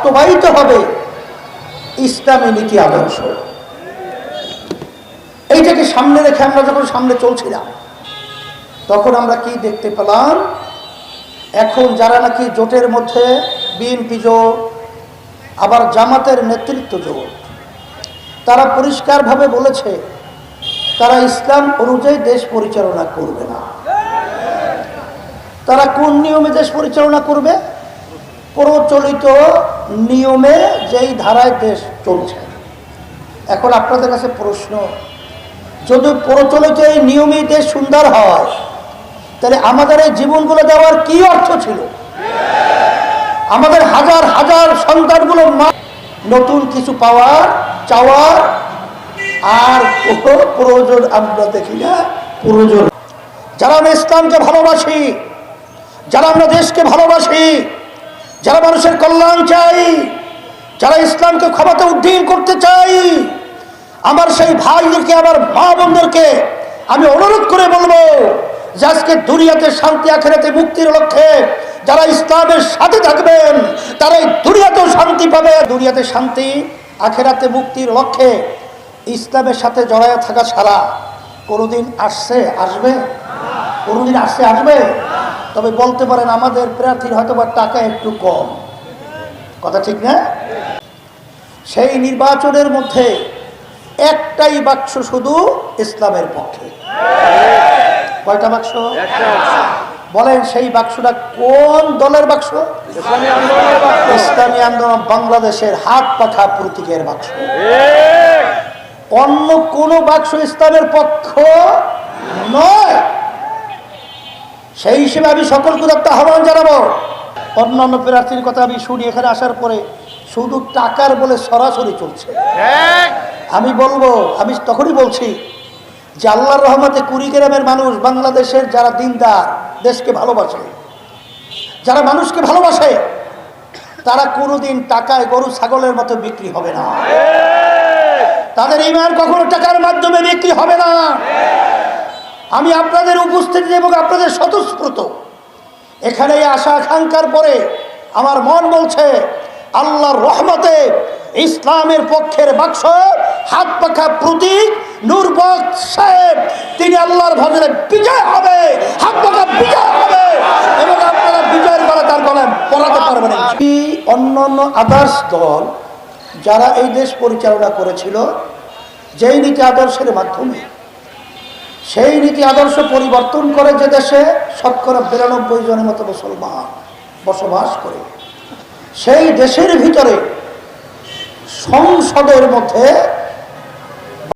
বাস্তবায়িত হবে ইসলামী নীতি আদর্শ। এইটাকে সামনে রেখে আমরা যখন সামনে চলছিলাম, তখন আমরা কি দেখতে পেলাম, এখন যারা নাকি জোটের মধ্যে বিএনপি জোট, আবার জামাতের নেতৃত্ব জোট, তারা পরিষ্কারভাবে বলেছে তারা ইসলাম অনুযায়ী দেশ পরিচালনা করবে না। তারা কোন নিয়মে দেশ পরিচালনা করবে? প্রচলিত নিয়মে যেই ধারায় দেশ চলছে। এখন আপনাদের কাছে প্রশ্ন, যদি প্রচলিত এই নিয়মেই দেশ সুন্দর হয়, তাহলে আমাদের এই জীবনগুলো দেওয়ার কি অর্থ ছিল? আমাদের হাজার হাজার সন্তানগুলো নতুন কিছু পাওয়ার চাওয়ার আর প্রয়োজন আমরা দেখি না। প্রয়োজন যারা আমরা ইসলামকে ভালোবাসি, যারা আমরা দেশকে ভালোবাসি, যারা মানুষের কল্যাণ চাই, যারা ইসলামকে ক্ষমতা উদ্দীন করতে চাই, আমার সেই ভাইদেরকে, আমার মা বোনদেরকে আমি অনুরোধ করে বলবো যে আজকে দুনিয়াতে শান্তি, আখিরাতে মুক্তির লক্ষ্যে যারা ইসলামের সাথে থাকবেন তারাই দুনিয়াতেও শান্তি পাবে। দুনিয়াতে শান্তি, আখিরাতে মুক্তির লক্ষ্যে ইসলামের সাথে জড়ায় থাকা ছাড়া কোনোদিন আসবে? কোনোদিন আসবে? তবে বলতে পারেন আমাদের প্রার্থীর হয়তো বা টাকা একটু কম, কথা ঠিক না? সেই নির্বাচনের মধ্যে একটাই বাক্স শুধু ইসলামের পক্ষে। কয়টা বাক্স? বলেন সেই বাক্সটা কোন দলের বাক্স? ইসলামী আন্দোলন বাংলাদেশের হাত পাখা প্রতীকের বাক্স। অন্য কোন বাক্স ইসলামের পক্ষ নয়। সেই হিসেবে আমি সকলকে একটা আহ্বান জানাবো। অন্যান্য প্রার্থীর কথা আমি শুনি, এখানে আসার পরে শুধু টাকার বলে সরাসরি চলছে। আমি বলবো, আমি তখনই বলছি যে আল্লাহর রহমতে কুড়িগ্রামের মানুষ, বাংলাদেশের যারা দিনদার, দেশকে ভালোবাসে, যারা মানুষকে ভালোবাসে, তারা কোনোদিন টাকায় গরু ছাগলের মতো বিক্রি হবে না। তাদের ঈমান কখনো টাকার মাধ্যমে বিক্রি হবে না। আমি আপনাদের উপস্থিতি এবং আপনাদের স্বতঃস্ফূর্ত এখানে আসা আকাঙ্ক্ষার পরে আমার মন বলছে আল্লাহর রহমতে ইসলামের পক্ষের বাক্স, হাত পাখা প্রতীক নূর বক্স সাহেব, তিনি আল্লাহর ভজনে বিজয় হবে, হাত পাখা বিজয় হবে এবং আপনারা বিজয়ের গলা তার গলায় পরাতে পারবেন। অন্যান্য আদার্স দল যারা এই দেশ পরিচালনা করেছিল যেই নীতি আদর্শের মাধ্যমে, সেই নীতি আদর্শ পরিবর্তন করে যে দেশে ৯২% মতো মুসলমান বসবাস করে, সেই দেশের ভিতরে সংসদের মধ্যে